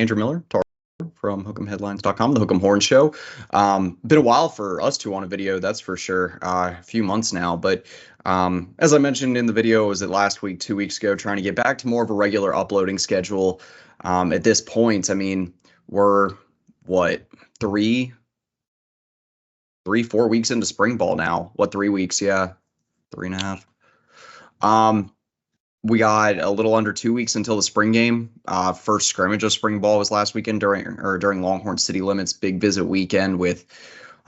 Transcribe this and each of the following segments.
Andrew Miller, from hook'emheadlines.com, the Hook'em Horn Show. Been a while for us two on a video, that's for sure. A few months now, but as I mentioned in the video, was it last week, 2 weeks ago, trying to get back to more of a regular uploading schedule. At this point, I mean, we're what, 4 weeks into spring ball now. What, 3 weeks? Yeah, 3.5. We got a little under 2 weeks until the spring game. First scrimmage of spring ball was last weekend during Longhorn City Limits big visit weekend with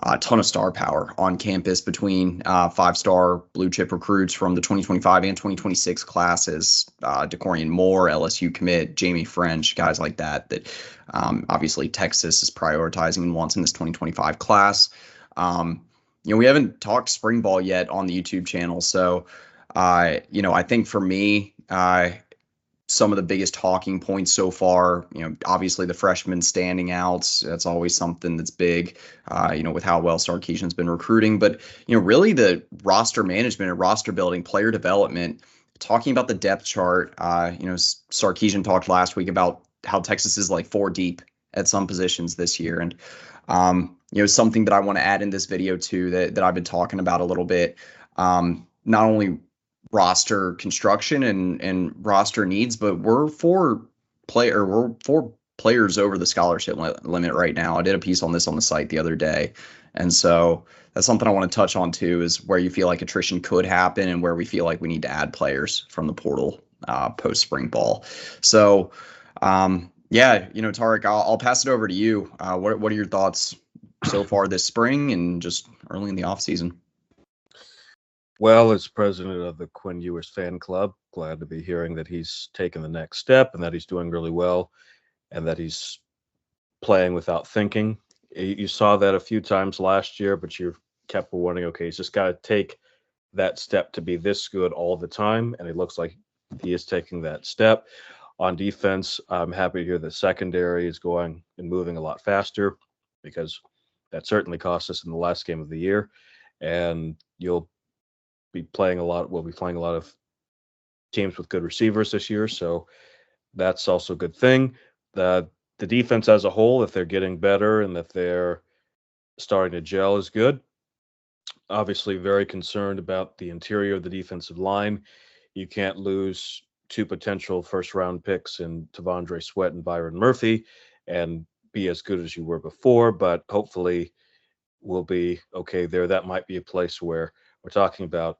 a ton of star power on campus between five-star blue chip recruits from the 2025 and 2026 classes. DeCorian Moore, LSU commit, Jamie French, guys like that. Obviously Texas is prioritizing and wants in this 2025 class. We haven't talked spring ball yet on the YouTube channel, so. I think for me, some of the biggest talking points so far, obviously the freshmen standing out. That's always something that's big, with how well Sarkisian's been recruiting. But, really the roster management and roster building, player development, talking about the depth chart. Sarkisian talked last week about how Texas is like 4 deep at some positions this year. And, something that I want to add in this video too, that I've been talking about a little bit, not only roster construction and roster needs, but we're 4 players over the scholarship limit right now. I did a piece on this on the site the other day, and so that's something I want to touch on too, is where you feel like attrition could happen and where we feel like we need to add players from the portal post spring ball. So Tarik, I'll pass it over to you. What are your thoughts so far this spring and just early in the off season? Well, as president of the Quinn Ewers fan club, glad to be hearing that he's taken the next step and that he's doing really well and that he's playing without thinking. You saw that a few times last year, but you kept wondering, okay, he's just got to take that step to be this good all the time, and it looks like he is taking that step. On defense, I'm happy to hear the secondary is going and moving a lot faster, because that certainly cost us in the last game of the year, and we'll be playing a lot of teams with good receivers this year, so that's also a good thing. The defense as a whole, if they're getting better and that they're starting to gel, is good. Obviously very concerned about the interior of the defensive line. You can't lose 2 potential first-round picks in Tavondre Sweat and Byron Murphy and be as good as you were before, but hopefully we'll be okay there. That might be a place where we're talking about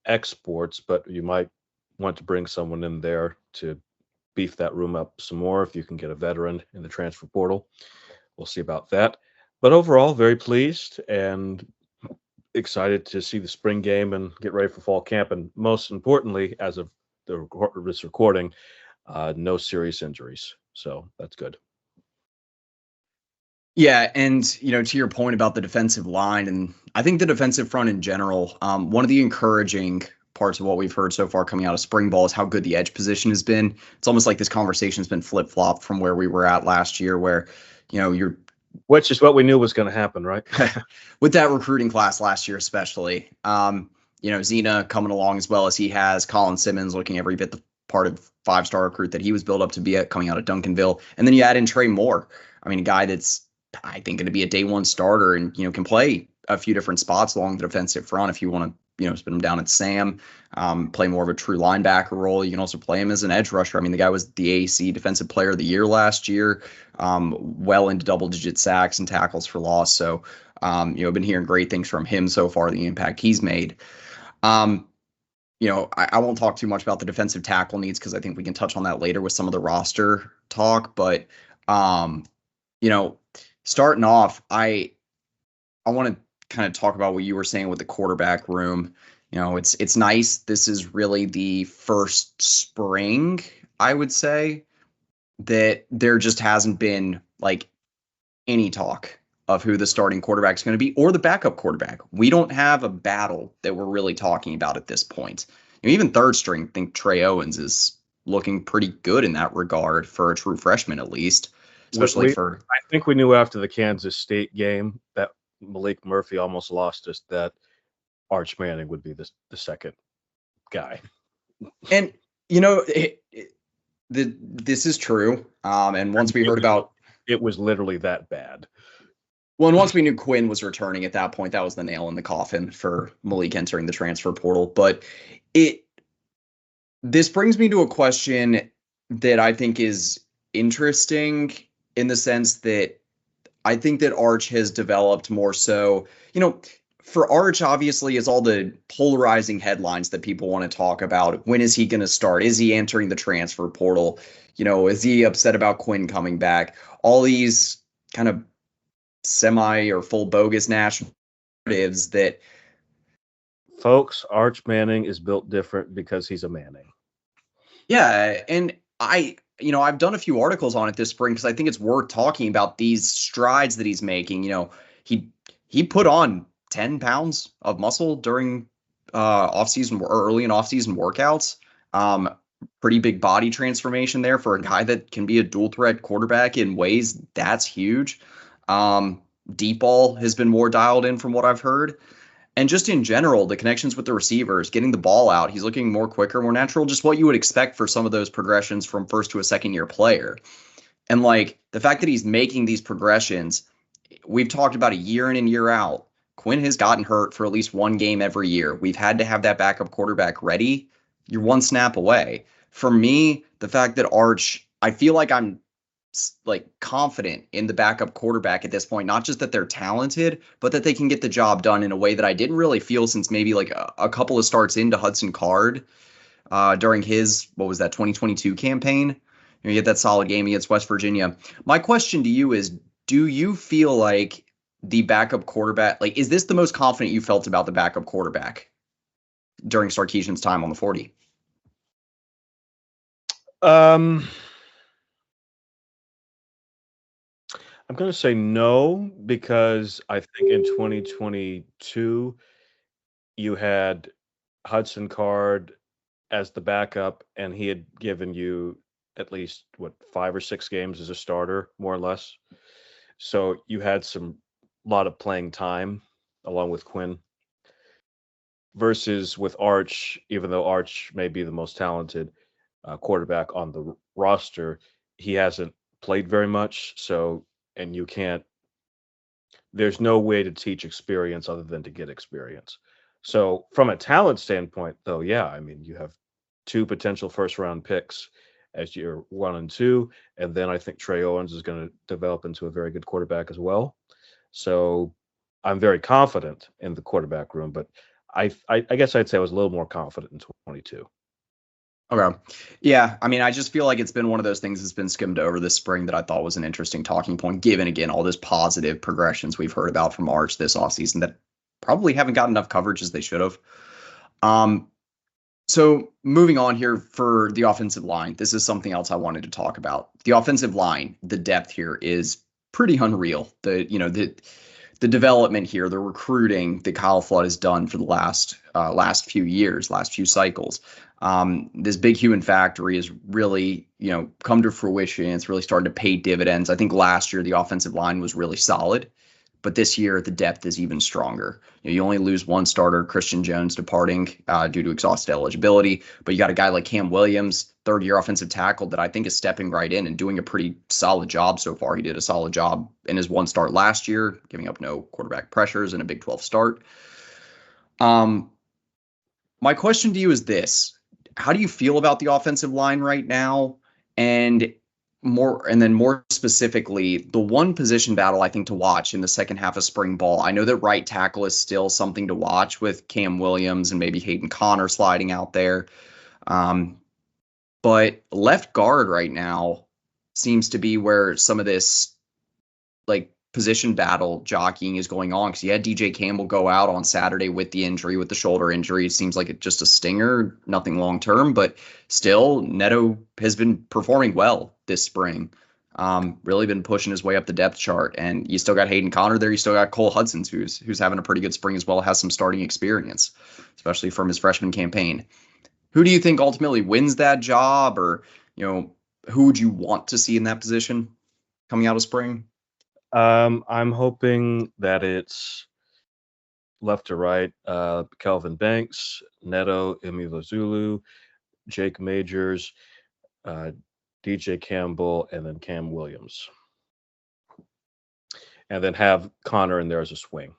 exports, but you might want to bring someone in there to beef that room up some more if you can get a veteran in the transfer portal. We'll see about that. But overall, very pleased and excited to see the spring game and get ready for fall camp. And most importantly, as of this recording, no serious injuries. So that's good. Yeah, and to your point about the defensive line, and I think the defensive front in general, one of the encouraging parts of what we've heard so far coming out of spring ball is how good the edge position has been. It's almost like this conversation has been flip-flopped from where we were at last year, where which is what we knew was going to happen, right? With that recruiting class last year, especially, Zena coming along as well as he has, Colin Simmons looking every bit the part of 5-star recruit that he was built up to be at coming out of Duncanville, and then you add in Trey Moore. I mean, a guy that's, I think, going to be a day one starter and, can play a few different spots along the defensive front if you want to, spin him down at Sam, play more of a true linebacker role. You can also play him as an edge rusher. I mean, the guy was the AAC Defensive Player of the Year last year, well into double-digit sacks and tackles for loss. So, I've been hearing great things from him so far, the impact he's made. I won't talk too much about the defensive tackle needs because I think we can touch on that later with some of the roster talk. But, starting off, I want to kind of talk about what you were saying with the quarterback room. It's nice. This is really the first spring, I would say, that there just hasn't been like any talk of who the starting quarterback is going to be or the backup quarterback. We don't have a battle that we're really talking about at this point. Even third string, I think Trey Owens is looking pretty good in that regard for a true freshman, at least. Especially I think we knew after the Kansas State game that Malik Murphy almost lost us, that Arch Manning would be the second guy. And, This is true. And I once mean, we heard about, it was literally that bad. well, and once we knew Quinn was returning at that point, that was the nail in the coffin for Malik entering the transfer portal. But it this brings me to a question that I think is interesting in the sense that I think that Arch has developed more so, you know, for Arch, obviously, is all the polarizing headlines that people want to talk about. When is he going to start? Is he entering the transfer portal? Is he upset about Quinn coming back? All these kind of semi or full bogus narratives that, Folks, Arch Manning is built different because he's a Manning. yeah. And I've done a few articles on it this spring because I think it's worth talking about these strides that he's making. He he put on 10 pounds of muscle during offseason or early in offseason workouts. Um, Pretty big body transformation there for a guy that can be a dual threat quarterback in ways that's huge. Deep ball has been more dialed in from what I've heard. And just in general, the connections with the receivers, getting the ball out, he's looking more quicker, more natural, just what you would expect for some of those progressions from first to a second year player. And like the fact that he's making these progressions, we've talked about a year in and year out. Quinn has gotten hurt for at least one game every year. We've had to have that backup quarterback ready. You're one snap away. For me, the fact that Arch, I feel like I'm like confident in the backup quarterback at this point, not just that they're talented, but that they can get the job done in a way that I didn't really feel since maybe like a couple of starts into Hudson Card during his, what was that, 2022 campaign. You get that solid game against West Virginia. My question to you is, do you feel like the backup quarterback, like, is this the most confident you felt about the backup quarterback during Sarkisian's time on the 40? Um, I'm going to say no, because I think in 2022 you had Hudson Card as the backup, and he had given you at least 5 or 6 games as a starter, more or less. So you had some lot of playing time along with Quinn. Versus with Arch, even though Arch may be the most talented quarterback on the roster, he hasn't played very much. So, and you can't, there's no way to teach experience other than to get experience. So, from a talent standpoint, though, yeah, I mean, you have two potential first round picks as your 1 and 2. And then I think Trey Owens is going to develop into a very good quarterback as well. So, I'm very confident in the quarterback room, but I guess I'd say I was a little more confident in 22. Okay. Yeah. I mean, I just feel like it's been one of those things that's been skimmed over this spring that I thought was an interesting talking point, given again all this positive progressions we've heard about from Arch this offseason that probably haven't got enough coverage as they should have. Um, So moving on here for the offensive line, this is something else I wanted to talk about. The offensive line, the depth here is pretty unreal. The development here, the recruiting that Kyle Flood has done for the last few years, last few cycles. This big human factory has really come to fruition. It's really started to pay dividends. I think last year the offensive line was really solid. But this year, the depth is even stronger. You only lose one starter, Christian Jones, departing due to exhausted eligibility. But you got a guy like Cam Williams, third-year offensive tackle, that I think is stepping right in and doing a pretty solid job so far. He did a solid job in his one start last year, giving up no quarterback pressures in a Big 12 start. Um, my question to you is this: how do you feel about the offensive line right now? And more specifically, the one position battle I think to watch in the second half of spring ball. I know that right tackle is still something to watch with Cam Williams and maybe Hayden Connor sliding out there. Um, but left guard right now seems to be where some of this like position battle jockeying is going on, because you had DJ Campbell go out on Saturday with the injury, with the shoulder injury. It seems like it's just a stinger, nothing long term, but still Neto has been performing well this spring. Really been pushing his way up the depth chart, and you still got Hayden Connor there. You still got Cole Hudson, who's having a pretty good spring as well, has some starting experience, especially from his freshman campaign. Who do you think ultimately wins that job, or who would you want to see in that position coming out of spring? I'm hoping that it's left to right. Kelvin Banks, Neto, Emilio Zulu, Jake Majors, DJ Campbell, and then Cam Williams. And then have Connor in there as a swing.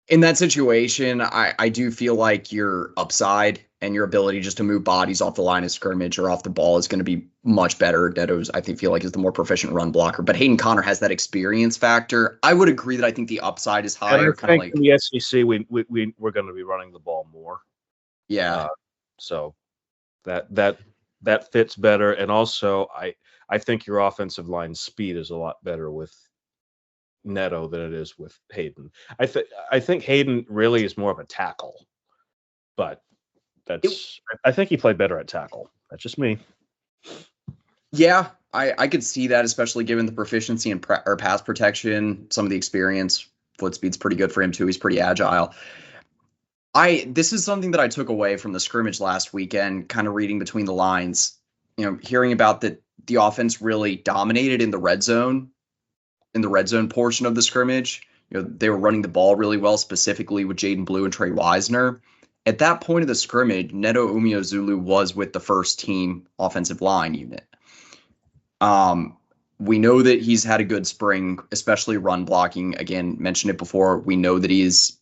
In that situation, I do feel like your upside and your ability just to move bodies off the line of scrimmage or off the ball is going to be much better. Neto's, I think, feel like is the more proficient run blocker, but Hayden Connor has that experience factor. I would agree that I think the upside is higher. Kind of like in the SEC, we're going to be running the ball more. Yeah. So that fits better, and also I think your offensive line speed is a lot better with Neto than it is with Hayden. I think Hayden really is more of a tackle, but I think he played better at tackle. That's just me. Yeah, I could see that, especially given the proficiency in or pass protection, some of the experience. Foot speed's pretty good for him too. He's pretty agile. This is something that I took away from the scrimmage last weekend, kind of reading between the lines, hearing about that the offense really dominated in the red zone portion of the scrimmage. They were running the ball really well, specifically with Jaden Blue and Trey Wisner. At that point of the scrimmage, Neto Umeozulu was with the first team offensive line unit. We know that he's had a good spring, especially run blocking. Again, mentioned it before. We know that he's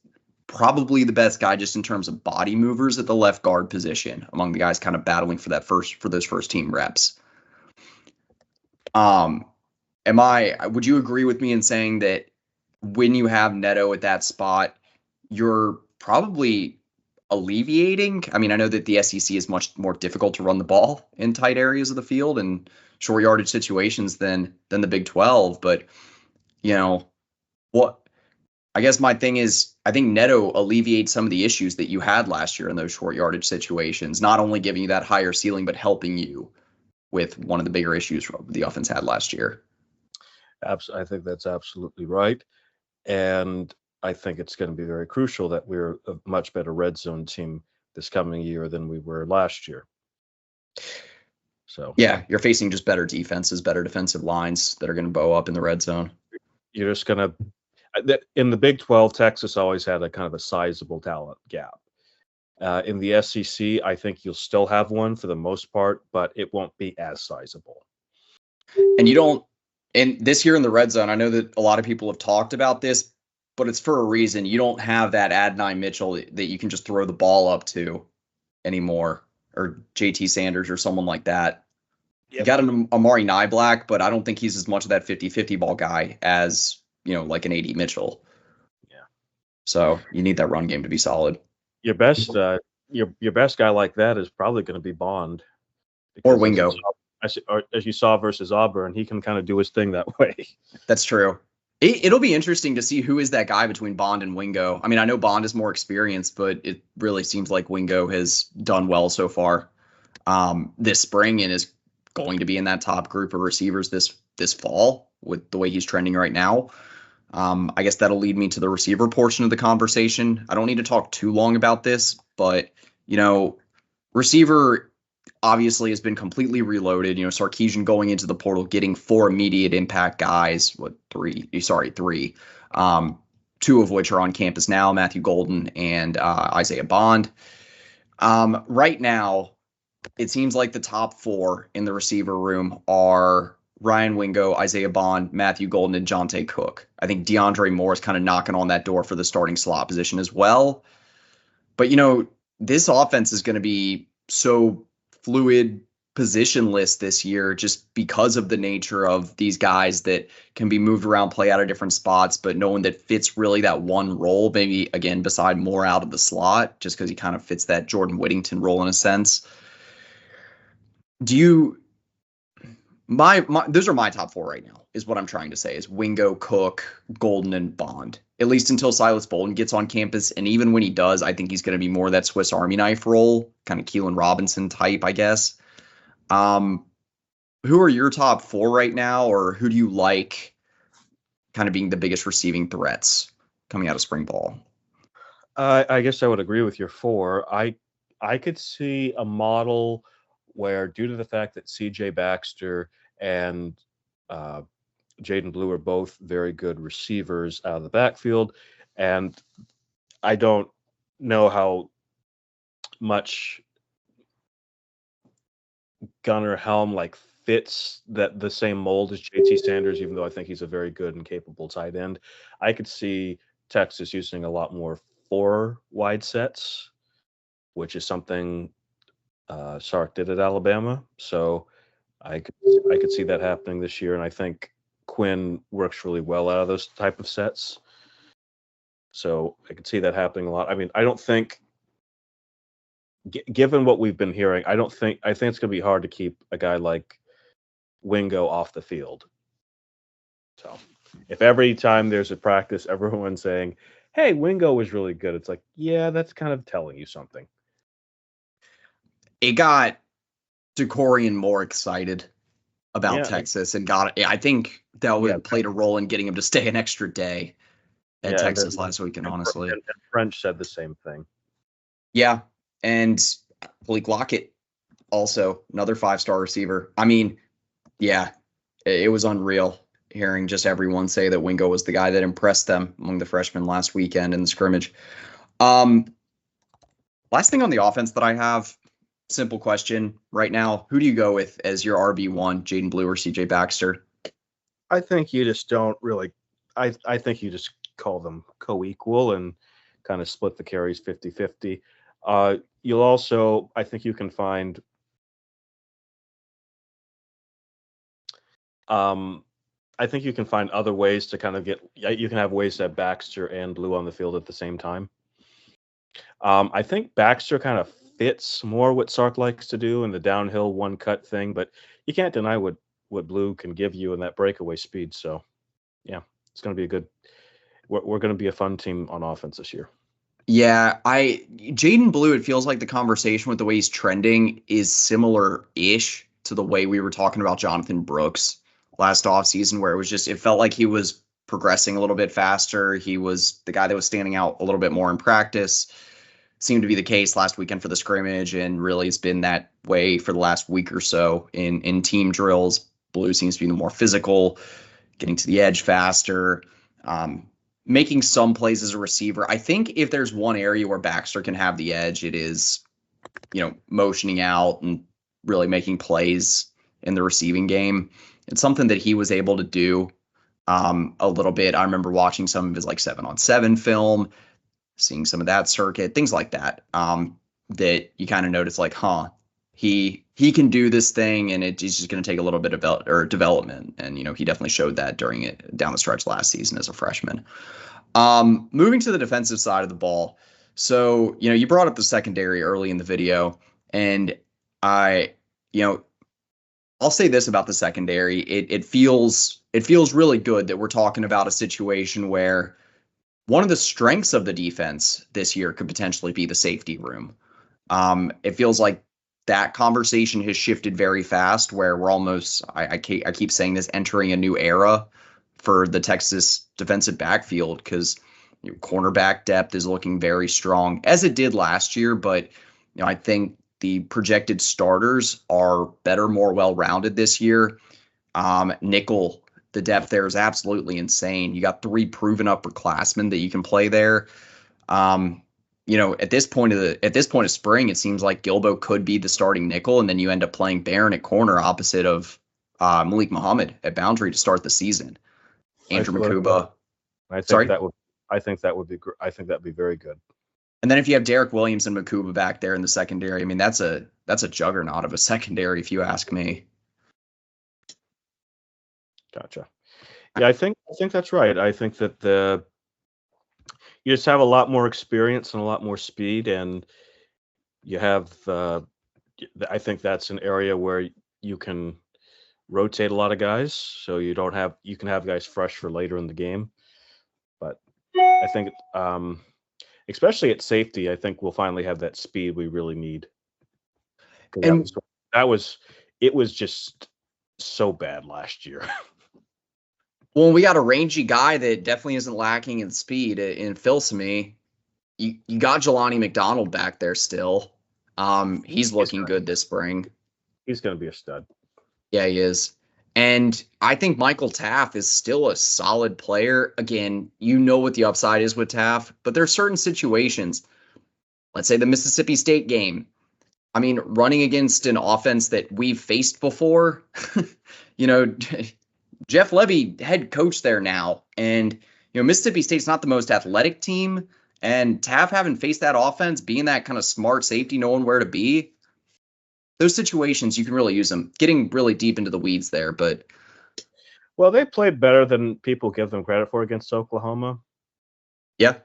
probably the best guy just in terms of body movers at the left guard position among the guys kind of battling for those first team reps. Would you agree with me in saying that when you have Neto at that spot, you're probably alleviating? I mean, I know that the SEC is much more difficult to run the ball in tight areas of the field and short yardage situations than the Big 12, but what I guess my thing is, I think Neto alleviates some of the issues that you had last year in those short yardage situations, not only giving you that higher ceiling, but helping you with one of the bigger issues the offense had last year. I think that's absolutely right. And I think it's going to be very crucial that we're a much better red zone team this coming year than we were last year. So yeah, you're facing just better defenses, better defensive lines that are going to bow up in the red zone. You're just going to, in the Big 12, Texas always had a kind of a sizable talent gap. In the SEC, I think you'll still have one for the most part, but it won't be as sizable. And this year in the red zone, I know that a lot of people have talked about this, but it's for a reason. You don't have that Adonai Mitchell that you can just throw the ball up to anymore, or JT Sanders or someone like that. Yep. You got an Amari Niblack, but I don't think he's as much of that 50-50 ball guy as, like an AD Mitchell. Yeah. So you need that run game to be solid. Your best guy like that is probably going to be Bond. Or Wingo. As you saw versus Auburn, he can kind of do his thing that way. That's true. It'll be interesting to see who is that guy between Bond and Wingo. I mean, I know Bond is more experienced, but it really seems like Wingo has done well so far this spring and is going to be in that top group of receivers this fall with the way he's trending right now. I guess that'll lead me to the receiver portion of the conversation. I don't need to talk too long about this, but, receiver obviously has been completely reloaded. Sarkisian going into the portal, getting 4 immediate impact guys. Three. Two of which are on campus now, Matthew Golden and Isaiah Bond. Right now, it seems like the top 4 in the receiver room are Ryan Wingo, Isaiah Bond, Matthew Golden, and Jonte Cook. I think DeAndre Moore is kind of knocking on that door for the starting slot position as well. But, this offense is going to be so fluid, positionless this year just because of the nature of these guys that can be moved around, play out of different spots, but no one that fits really that one role, maybe, again, beside Moore out of the slot, just because he kind of fits that Jordan Whittington role in a sense. Those are my top 4 right now, is what I'm trying to say, is Wingo, Cook, Golden, and Bond. At least until Silas Bolden gets on campus. And even when he does, I think he's going to be more that Swiss Army knife role, kind of Keelan Robinson type, I guess. Who are your top 4 right now, or who do you like kind of being the biggest receiving threats coming out of spring ball? I guess I would agree with your 4. I could see a model where, due to the fact that CJ Baxter and Jaden Blue are both very good receivers out of the backfield, and I don't know how much Gunnar Helm like fits that the same mold as JT Sanders, even though I think he's a very good and capable tight end. I could see Texas using a lot more 4 wide sets, which is something Sark did at Alabama. So I could see that happening this year, and I think Quinn works really well out of those type of sets. So I could see that happening a lot. I mean, I don't think, given what we've been hearing, I think it's going to be hard to keep a guy like Wingo off the field. So if every time there's a practice, everyone's saying, "Hey, Wingo was really good," it's like, yeah, that's kind of telling you something. It got Decorian more excited about Texas and I think that played a role in getting him to stay an extra day at Texas last weekend, honestly. And French said the same thing. Yeah. And Malik Lockett, also another 5-star receiver. I mean, yeah, it was unreal hearing just everyone say that Wingo was the guy that impressed them among the freshmen last weekend in the scrimmage. Last thing on the offense that I have, simple question right now. Who do you go with as your RB1, Jaden Blue or CJ Baxter? I think you just don't really – I think you just call them co-equal and kind of split the carries 50-50. You'll also – I think you can find I think you can find other ways to kind of you can have ways to have Baxter and Blue on the field at the same time. I think Baxter kind of fits more what Sark likes to do in the downhill one cut thing, but you can't deny what Blue can give you in that breakaway speed. So yeah, it's going to be we're going to be a fun team on offense this year. Yeah, Jaden Blue, it feels like the conversation with the way he's trending is similar-ish to the way we were talking about Jonathan Brooks last offseason, where it felt like he was progressing a little bit faster. He was the guy that was standing out a little bit more in practice. Seemed to be the case last weekend for the scrimmage, and really it's been that way for the last week or so in team drills. Blue seems to be the more physical, getting to the edge faster, making some plays as a receiver. I think if there's one area where Baxter can have the edge, it is, motioning out and really making plays in the receiving game. It's something that he was able to do a little bit. I remember watching some of his 7-on-7 film, seeing some of that circuit, things like that, that you kind of notice he can do this thing, and it's just going to take a little bit of development. And, he definitely showed that down the stretch last season as a freshman. Moving to the defensive side of the ball. So, you brought up the secondary early in the video, and I'll say this about the secondary. It feels really good that we're talking about a situation where one of the strengths of the defense this year could potentially be the safety room. It feels like that conversation has shifted very fast, where we're almost, I keep saying this, entering a new era for the Texas defensive backfield, because cornerback depth is looking very strong, as it did last year. But I think the projected starters are better, more well-rounded this year. Nickel, the depth there is absolutely insane. You got 3 proven upperclassmen that you can play there. At this point of spring, it seems like Gilbo could be the starting nickel, and then you end up playing Barron at corner opposite of Malik Muhammad at boundary to start the season. Andrew Makuba. I think that'd be very good. And then if you have Derek Williams and Makuba back there in the secondary, I mean, that's a juggernaut of a secondary, if you ask me. Gotcha. Yeah, I think that's right. I think that you just have a lot more experience and a lot more speed, and you have. I think that's an area where you can rotate a lot of guys, so you can have guys fresh for later in the game. But I think, especially at safety, I think we'll finally have that speed we really need. And it was just so bad last year. Well, we got a rangy guy that definitely isn't lacking in speed in Filsamy. You got Jelani McDonald back there still. He's looking good this spring. He's going to be a stud. Yeah, he is. And I think Michael Taff is still a solid player. Again, what the upside is with Taff, but there are certain situations. Let's say the Mississippi State game. I mean, running against an offense that we've faced before, you know, Jeff Levy, head coach there now, and Mississippi State's not the most athletic team, and Taft having faced that offense, being that kind of smart safety, knowing where to be, those situations you can really use them. Getting really deep into the weeds there, but Well, they played better than people give them credit for against Oklahoma. yeah,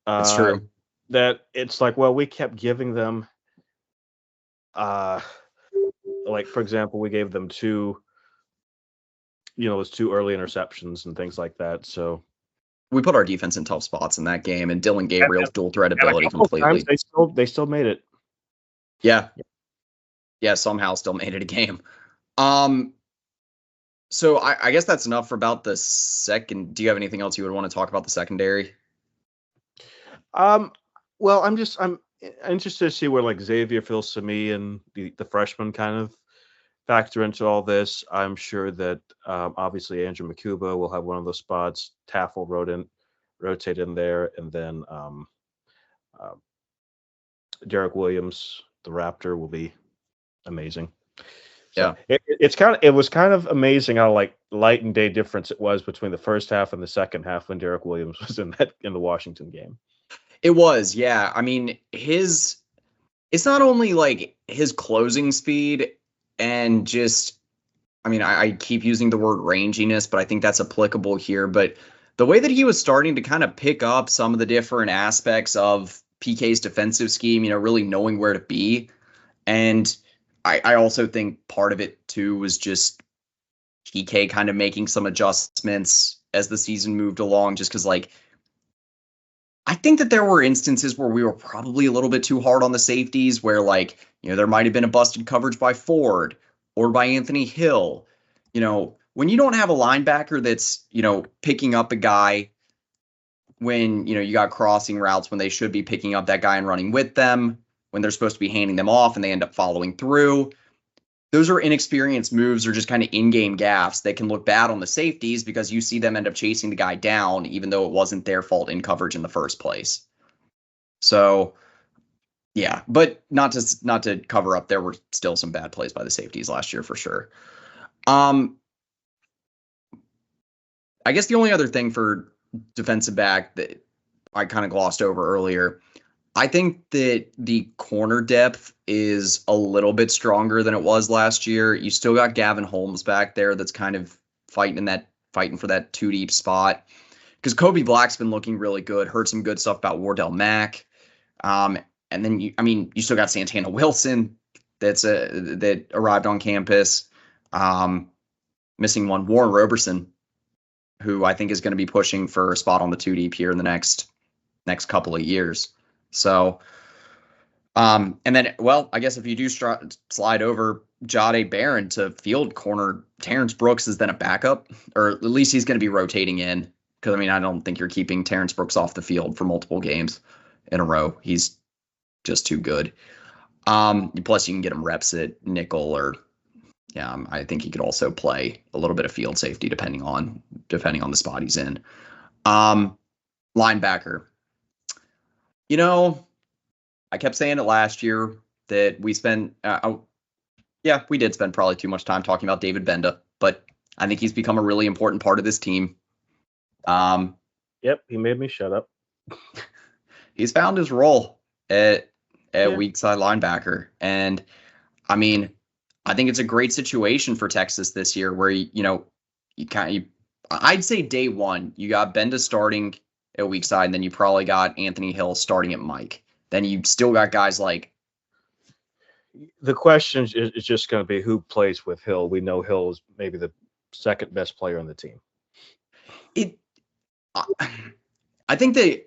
it's true. That it's like, well, we kept giving them, like for example, we gave them those two early interceptions and things like that. So We put our defense in tough spots in that game, and Dylan Gabriel's dual threat and a ability couple of times completely. they still made it. Yeah, yeah, somehow still made it a game. So I guess that's enough for about the second. Do you have anything else you would want to talk about the secondary? Well, I'm interested to see where like Xavier Phil-Sami and the freshmen kind of factor into all this. I'm sure that obviously Andrew Makuba will have one of those spots. Taft will rotate in there, and then Derek Williams, the Raptor, will be amazing. So Yeah. it was kind of amazing how like light and day difference it was between the first half and the second half when Derek Williams was in the Washington game. It was, yeah. I mean, it's not only like his closing speed and just, I mean, I keep using the word ranginess, but I think that's applicable here. But the way that he was starting to kind of pick up some of the different aspects of PK's defensive scheme, really knowing where to be. And I also think part of it too was just PK kind of making some adjustments as the season moved along, just because like I think that there were instances where we were probably a little bit too hard on the safeties, where like, there might have been a busted coverage by Ford or by Anthony Hill. When you don't have a linebacker that's, picking up a guy when, you got crossing routes when they should be picking up that guy and running with them, when they're supposed to be handing them off and they end up following through. Those are inexperienced moves or just kind of in-game gaffes that can look bad on the safeties because you see them end up chasing the guy down, even though it wasn't their fault in coverage in the first place. So, yeah, but not to cover up, there were still some bad plays by the safeties last year for sure. I guess the only other thing for defensive back that I kind of glossed over earlier, I think that the corner depth is a little bit stronger than it was last year. You still got Gavin Holmes back there that's kind of fighting for that two deep spot. Because Kobe Black's been looking really good. Heard some good stuff about Wardell Mack. And then you still got Santana Wilson that arrived on campus. Missing one, Warren Roberson, who I think is going to be pushing for a spot on the two deep here in the next couple of years. So, and then, well, I guess if you do slide over Jade Barron to field corner, Terrence Brooks is then a backup, or at least he's going to be rotating in. Because, I don't think you're keeping Terrence Brooks off the field for multiple games in a row. He's just too good. Plus, you can get him reps at nickel, or I think he could also play a little bit of field safety depending on the spot he's in. Linebacker. I kept saying it last year that we spent, we did spend probably too much time talking about David Benda, but I think he's become a really important part of this team. Yep, he made me shut up. He's found his role at weak side linebacker, and I think it's a great situation for Texas this year, where I'd say day one you got Benda starting at weak side, and then you probably got Anthony Hill starting at Mike. Then you still got guys like. The question is just going to be who plays with Hill. We know Hill is maybe the second best player on the team. I think the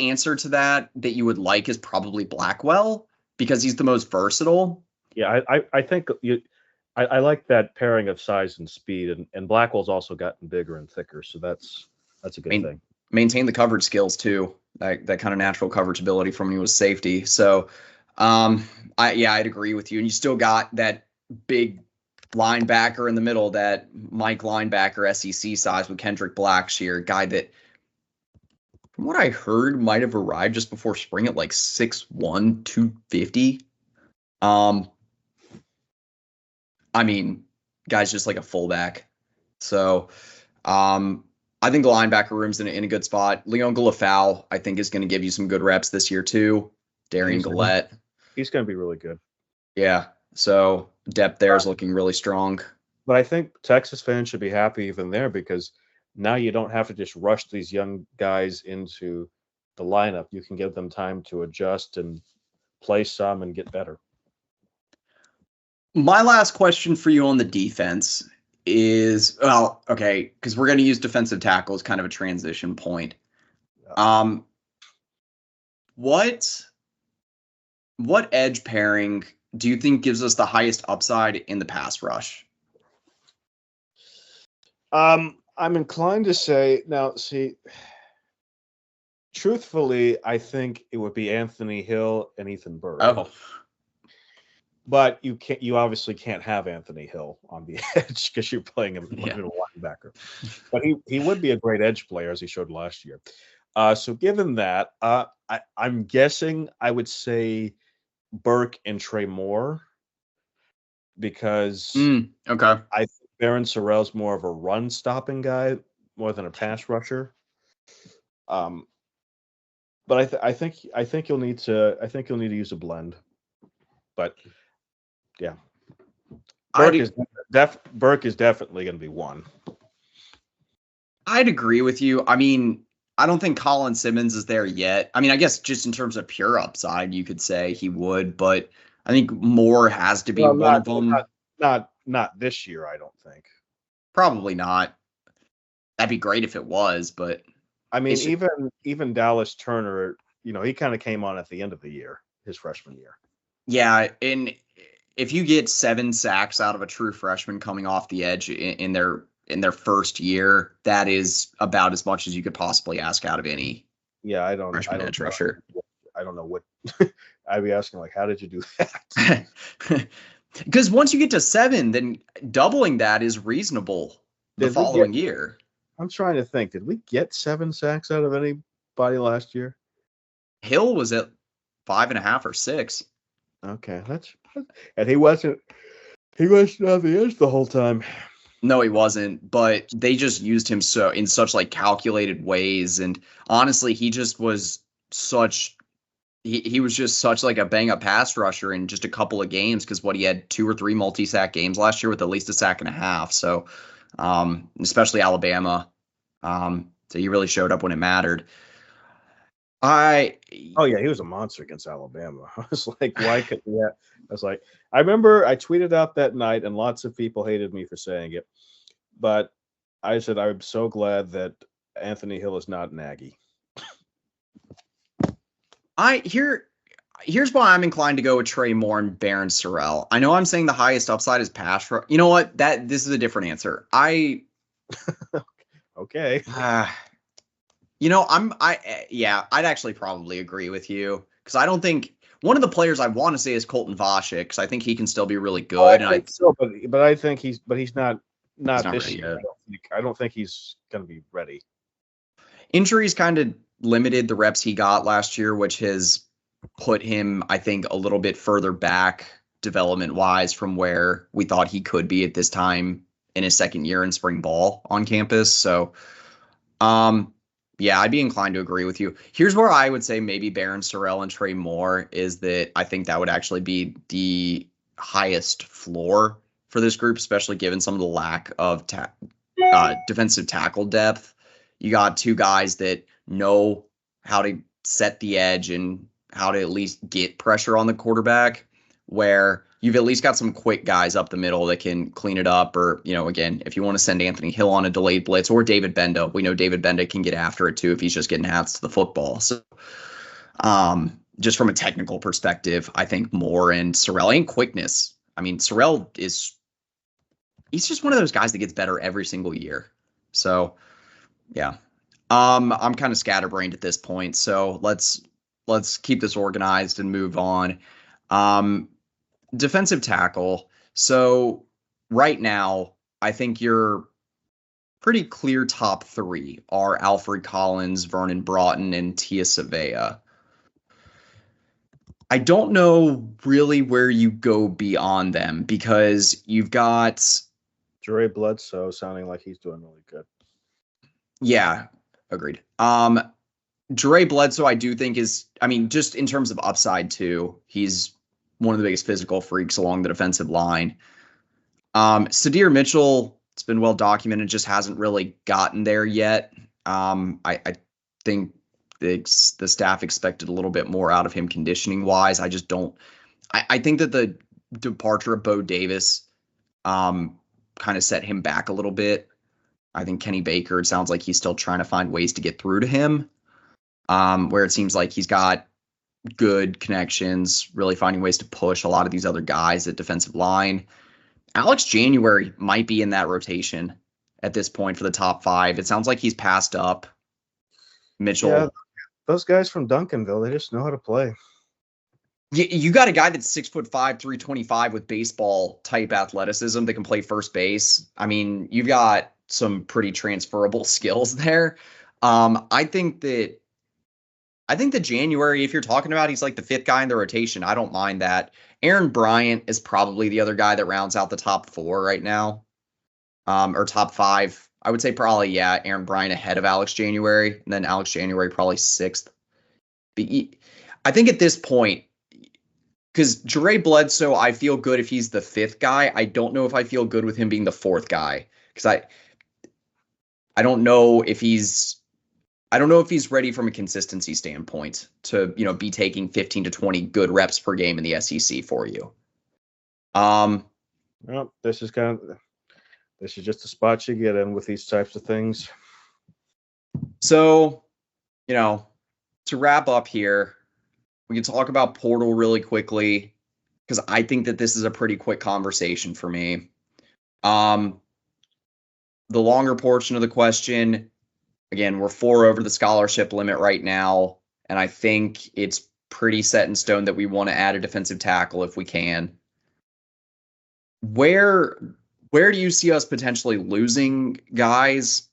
answer to that you would like is probably Blackwell, because he's the most versatile. Yeah, I think I like that pairing of size and speed, and Blackwell's also gotten bigger and thicker, so that's a good thing. Maintain the coverage skills too, that kind of natural coverage ability from when he was safety. So, I'd agree with you. And you still got that big linebacker in the middle, that Mike linebacker, SEC size with Kendrick Blackshear, guy that from what I heard, might have arrived just before spring at like 6'1", 250. Um, I mean, guy's just like a fullback. So, um, I think the linebacker room's in a good spot. Leon Galafau, I think, is going to give you some good reps this year too. Darian He's Gillette. he's going to be really good. Yeah. So depth there is looking really strong. But I think Texas fans should be happy even there because now you don't have to just rush these young guys into the lineup. You can give them time to adjust and play some and get better. My last question for you on the defense is, well, okay, because we're going to use defensive tackle as kind of a transition point. Um, what edge pairing do you think gives us the highest upside in the pass rush? I'm inclined to say now. See, truthfully, I think it would be Anthony Hill and Ethan Burke. Oh, but you obviously can't have Anthony Hill on the edge because you're playing him middle linebacker. But he would be a great edge player as he showed last year. So given that, I'm guessing I would say Burke and Trey Moore because okay. I think Barron Sorrell's more of a run stopping guy more than a pass rusher. But I think you'll need to use a blend. But yeah, Burke is definitely going to be one. I'd agree with you. I mean, I don't think Colin Simmons is there yet. I mean, I guess just in terms of pure upside, you could say he would, but I think Moore has to be one of them. Not this year, I don't think. Probably not. That'd be great if it was, but I mean, even Dallas Turner, he kind of came on at the end of the year, his freshman year. Yeah, and if you get 7 sacks out of a true freshman coming off the edge in their first year, that is about as much as you could possibly ask out of any. Yeah, I don't edge rusher. I don't know what I'd be asking, like, how did you do that? Because once you get to 7, then doubling that is reasonable the following year. I'm trying to think. Did we get 7 sacks out of anybody last year? Hill was at 5.5 or 6. Okay, and he wasn't on the edge the whole time. No, he wasn't, but they just used him in such like calculated ways, and honestly, he just was such he was just such like a bang up pass rusher in just a couple of games because he had 2 or 3 multi-sack games last year with at least a sack and a half. So, especially Alabama, so he really showed up when it mattered. He was a monster against Alabama. I was like, why could I was like, I remember I tweeted out that night and lots of people hated me for saying it. But I said, I'm so glad that Anthony Hill is not an Aggie. Here's why I'm inclined to go with Trey Moore and Barron Sorrell. I know I'm saying the highest upside is pass rush. You know what? This is a different answer. Okay. I'd actually probably agree with you because I don't think one of the players I want to say is Colton Vasek because I think he can still be really good. But I think he's not this year. I don't think he's going to be ready. Injuries kind of limited the reps he got last year, which has put him, I think, a little bit further back development-wise from where we thought he could be at this time in his second year in spring ball on campus. So, yeah, I'd be inclined to agree with you. Here's where I would say maybe Barron Sorrell and Trey Moore is that I think that would actually be the highest floor for this group, especially given some of the lack of defensive tackle depth. You got 2 guys that know how to set the edge and how to at least get pressure on the quarterback, where you've at least got some quick guys up the middle that can clean it up. Or, again, if you want to send Anthony Hill on a delayed blitz or David Benda, we know David Benda can get after it too if he's just getting hands to the football. So just from a technical perspective, I think Moore and Sorrell and quickness. I mean, Sorrell he's just one of those guys that gets better every single year. So, yeah. I'm kind of scatterbrained at this point, so let's keep this organized and move on. Defensive tackle. So right now, I think you're pretty clear top three are Alfred Collins, Vernon Broughton, and Tia Savea. I don't know really where you go beyond them because you've got Jure Bledsoe sounding like he's doing really good. Yeah, agreed. Jure Bledsoe, I do think just in terms of upside too, he's one of the biggest physical freaks along the defensive line. Sadir Mitchell, it's been well documented, just hasn't really gotten there yet. I think the staff expected a little bit more out of him conditioning wise. I just don't. I think that the departure of Bo Davis kind of set him back a little bit. I think Kenny Baker, it sounds like he's still trying to find ways to get through to him, where it seems like he's got good connections, really finding ways to push a lot of these other guys at defensive line. Alex January might be in that rotation at this point for the top five. It sounds like he's passed up Mitchell. Yeah, those guys from Duncanville, they just know how to play. You got a guy that's 6'5", 325 with baseball type athleticism that can play first base. I mean, you've got some pretty transferable skills there. I think that January, if you're talking about, he's like the fifth guy in the rotation. I don't mind that. Aaron Bryant is probably the other guy that rounds out the top four right now, or top five. I would say probably, yeah, Aaron Bryant ahead of Alex January, and then Alex January probably sixth. I think at this point, because Jure Bledsoe, I feel good if he's the fifth guy. I don't know if I feel good with him being the fourth guy, because I don't know if he's ready from a consistency standpoint to, be taking 15 to 20 good reps per game in the SEC for you. Well, this is just the spot you get in with these types of things. So, to wrap up here, we can talk about portal really quickly because I think that this is a pretty quick conversation for me. The longer portion of the question, again, we're 4 over the scholarship limit right now, and I think it's pretty set in stone that we want to add a defensive tackle if we can. Where do you see us potentially losing guys?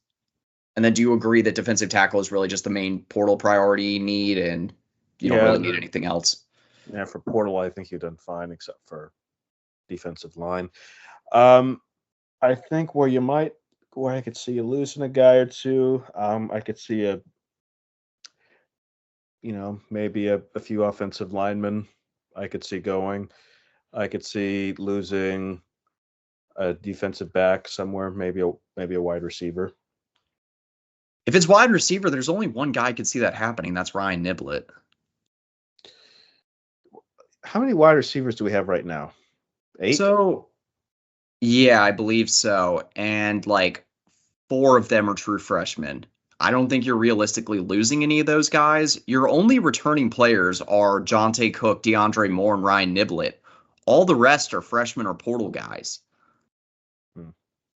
And then do you agree that defensive tackle is really just the main portal priority need and you don't really need anything else? Yeah, for portal, I think you've done fine except for defensive line. I think where I could see you losing a guy or two, I could see maybe a few offensive linemen I could see going. I could see losing a defensive back somewhere, maybe a wide receiver. If it's wide receiver, there's only one guy I could see that happening. That's Ryan Niblett. How many wide receivers do we have right now? 8? So, yeah, I believe so. And 4 of them are true freshmen. I don't think you're realistically losing any of those guys. Your only returning players are Jonte Cook, DeAndre Moore, and Ryan Niblett. All the rest are freshmen or portal guys.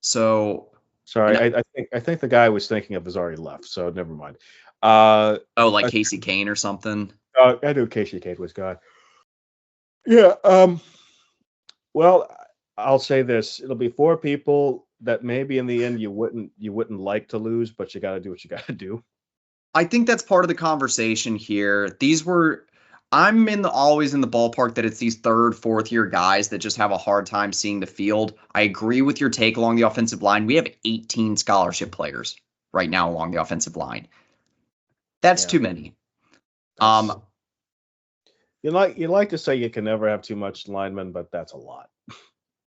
So, sorry, I think the guy I was thinking of has already left, so never mind. Casey Kane or something. I knew Casey Kane was gone. Yeah. Well, I'll say this: it'll be 4 people that maybe in the end you wouldn't like to lose, but you got to do what you got to do. I think that's part of the conversation here. I'm always in the ballpark that it's these 3rd, 4th year guys that just have a hard time seeing the field. I agree with your take along the offensive line. We have 18 scholarship players right now along the offensive line. That's too many. You like to say you can never have too much linemen, but that's a lot.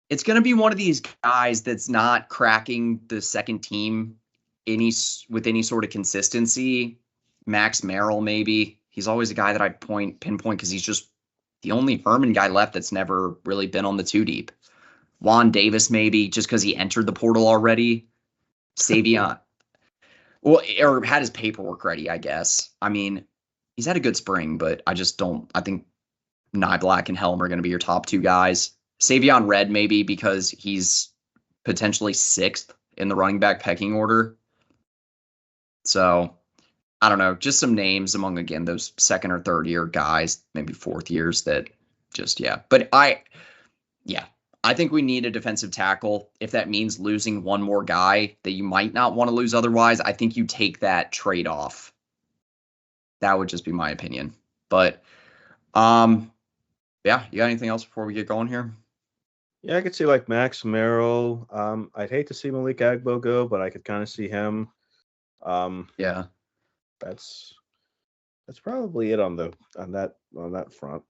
It's going to be one of these guys that's not cracking the second team with any sort of consistency. Max Merrill, maybe. He's always a guy that I pinpoint because he's just the only Herman guy left that's never really been on the 2 deep. Juan Davis, maybe, just because he entered the portal already. Savion. Well, or had his paperwork ready, I guess. I mean, he's had a good spring, but I think Nye Black and Helm are going to be your top 2 guys. Savion Red, maybe, because he's potentially 6th in the running back pecking order. So, I don't know, just some names among, again, those 2nd or 3rd year guys, maybe 4th years that just, yeah. But I think we need a defensive tackle. If that means losing one more guy that you might not want to lose otherwise, I think you take that trade off. That would just be my opinion. But yeah, you got anything else before we get going here? Yeah, I could see like Max Merrill. I'd hate to see Malik Agbo go, but I could kind of see him. Yeah. That's probably it on that front.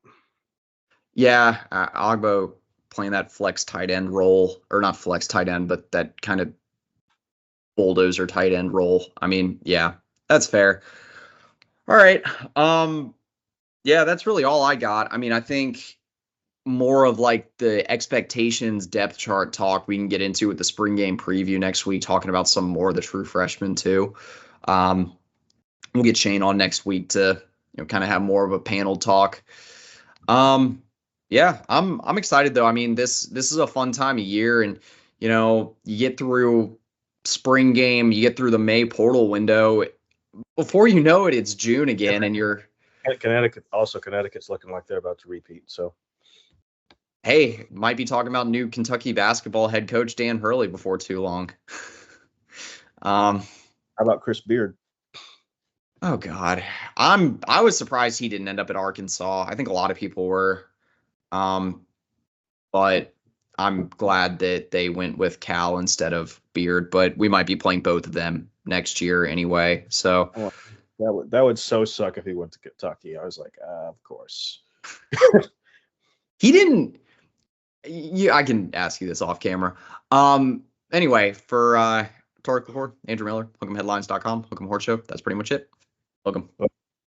Yeah, Ogbo playing that flex tight end role, or not flex tight end, but that kind of bulldozer tight end role. I mean, yeah, that's fair. All right. Yeah, that's really all I got. I mean, I think more of like the expectations depth chart talk we can get into with the spring game preview next week, talking about some more of the true freshmen too. Um, we'll get Shane on next week to kind of have more of a panel talk. Yeah, I'm excited though. I mean, this is a fun time of year, and you get through spring game, you get through the May portal window. Before you know it, it's June again, and you're Connecticut's looking like they're about to repeat. So, hey, might be talking about new Kentucky basketball head coach Dan Hurley before too long. How about Chris Beard? Oh God, I was surprised he didn't end up at Arkansas. I think a lot of people were, but I'm glad that they went with Cal instead of Beard. But we might be playing both of them next year anyway. So that would so suck if he went to Kentucky. I was like, of course. He didn't. I can ask you this off camera. Anyway, for Tarik LaCour, Andrew Miller, Hook'emHeadlines.com, Hook'em Horse Show. That's pretty much it. Hook'em.